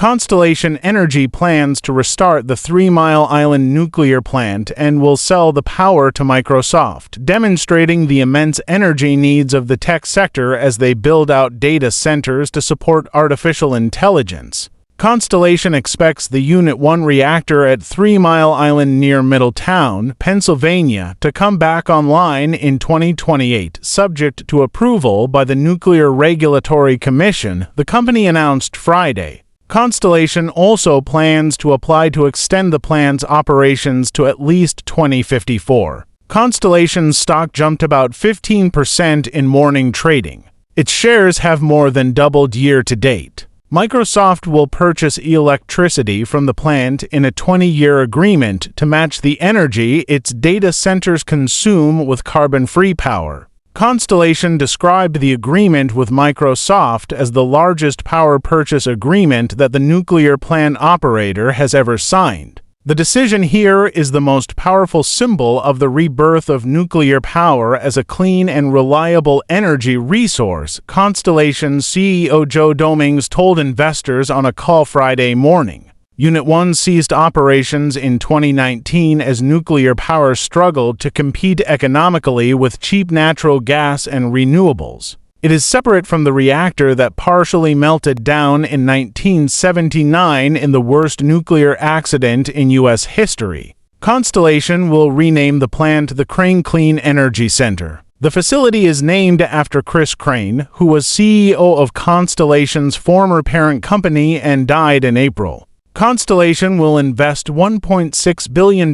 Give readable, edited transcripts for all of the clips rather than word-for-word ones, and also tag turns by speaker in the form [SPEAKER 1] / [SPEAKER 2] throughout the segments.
[SPEAKER 1] Constellation Energy plans to restart the 3 Mile Island nuclear plant and will sell the power to Microsoft, demonstrating the immense energy needs of the tech sector as they build out data centers to support artificial intelligence. Constellation expects the Unit 1 reactor at 3 Mile Island near Middletown, Pennsylvania, to come back online in 2028, subject to approval by the Nuclear Regulatory Commission, the company announced Friday. Constellation also plans to apply to extend the plant's operations to at least 2054. Constellation's stock jumped about 15% in morning trading. Its shares have more than doubled year to date. Microsoft will purchase electricity from the plant in a 20-year agreement to match the energy its data centers consume with carbon-free power. Constellation described the agreement with Microsoft as the largest power purchase agreement that the nuclear plant operator has ever signed. The decision here is the most powerful symbol of the rebirth of nuclear power as a clean and reliable energy resource, Constellation's CEO Joe Dominguez told investors on a call Friday morning. Unit 1 ceased operations in 2019 as nuclear power struggled to compete economically with cheap natural gas and renewables. It is separate from the reactor that partially melted down in 1979 in the worst nuclear accident in U.S. history. Constellation will rename the plant the Crane Clean Energy Center. The facility is named after Chris Crane, who was CEO of Constellation's former parent company and died in April. Constellation will invest $1.6 billion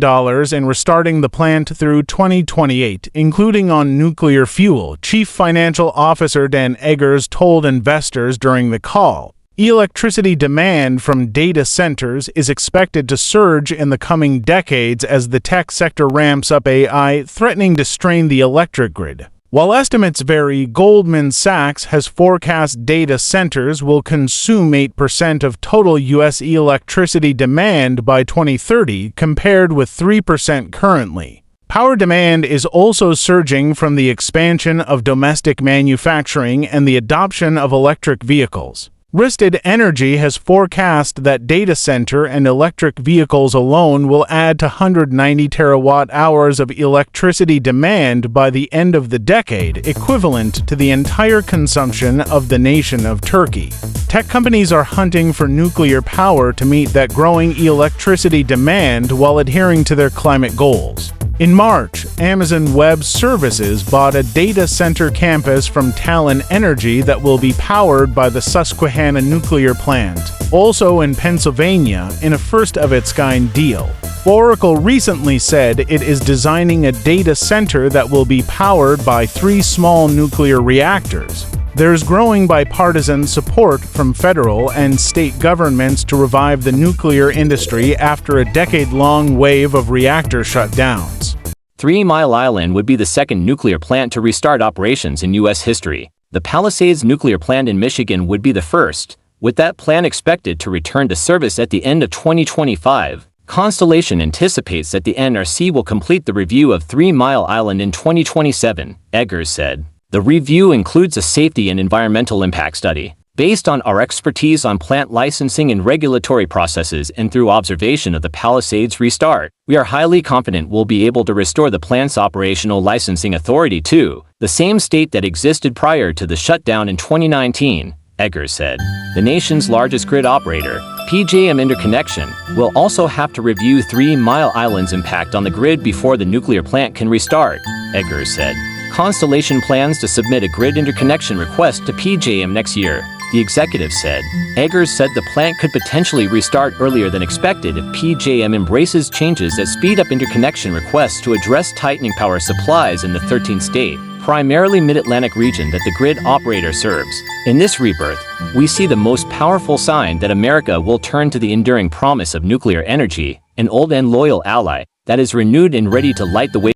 [SPEAKER 1] in restarting the plant through 2028, including on nuclear fuel, Chief Financial Officer Dan Eggers told investors during the call. Electricity demand from data centers is expected to surge in the coming decades as the tech sector ramps up AI, threatening to strain the electric grid. While estimates vary, Goldman Sachs has forecast data centers will consume 8% of total U.S. electricity demand by 2030, compared with 3% currently. Power demand is also surging from the expansion of domestic manufacturing and the adoption of electric vehicles. Rystad Energy has forecast that data center and electric vehicles alone will add to 190 terawatt-hours of electricity demand by the end of the decade, equivalent to the entire consumption of the nation of Turkey. Tech companies are hunting for nuclear power to meet that growing electricity demand while adhering to their climate goals. In March, Amazon Web Services bought a data center campus from Talen Energy that will be powered by the Susquehanna nuclear plant, also in Pennsylvania, in a first-of-its-kind deal. Oracle recently said it is designing a data center that will be powered by 3 small nuclear reactors. There's growing bipartisan support from federal and state governments to revive the nuclear industry after a decade-long wave of reactor shutdowns.
[SPEAKER 2] 3 Mile Island would be the second nuclear plant to restart operations in U.S. history. The Palisades nuclear plant in Michigan would be the first, with that plant expected to return to service at the end of 2025. Constellation anticipates that the NRC will complete the review of 3 Mile Island in 2027, Eggers said. The review includes a safety and environmental impact study. Based on our expertise on plant licensing and regulatory processes and through observation of the Palisades restart, we are highly confident we'll be able to restore the plant's operational licensing authority to the same state that existed prior to the shutdown in 2019, Eggers said. The nation's largest grid operator, PJM Interconnection, will also have to review 3 Mile Island's impact on the grid before the nuclear plant can restart, Eggers said. Constellation plans to submit a grid interconnection request to PJM next year, the executive said. Eggers said the plant could potentially restart earlier than expected if PJM embraces changes that speed up interconnection requests to address tightening power supplies in the 13th state, primarily Mid-Atlantic region that the grid operator serves. In this rebirth, we see the most powerful sign that America will turn to the enduring promise of nuclear energy, an old and loyal ally that is renewed and ready to light the way